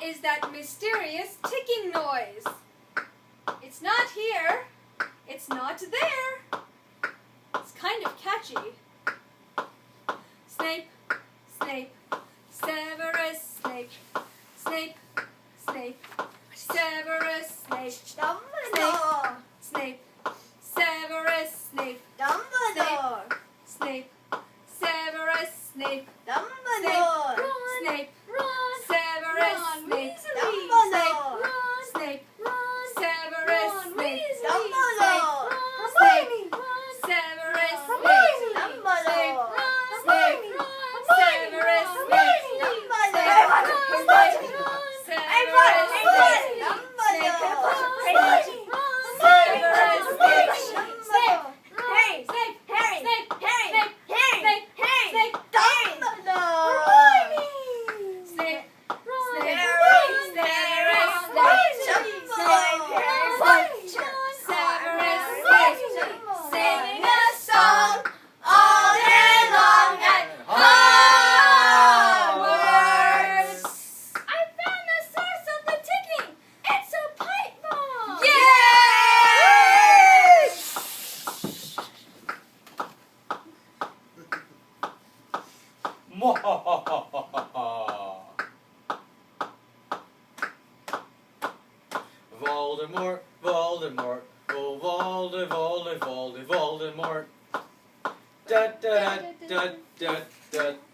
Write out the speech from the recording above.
What is that mysterious ticking noise? It's not here. It's not there. It's kind of catchy. Snape, Snape, Severus Snape, Snape, Snape, Severus Snape, Dumbledore. Snape, Severus Snape, Dumbledore. Snape, Severus Snape, Dumbledore. Snape, Ron, Severus Ron Snape, Weasley. Dumbledore. Snape, Ron, Severus Ron Snape, Weasley. Dumbledore. Snape, Ron, Severus Hermione. Snape, Dumbledore. Snape, Severus Snape, singing a song all day long at Hogwarts. I found the source of the ticking. It's a pipe bomb. Voldemort, Voldemort, oh Voldemort. Da da da da da da.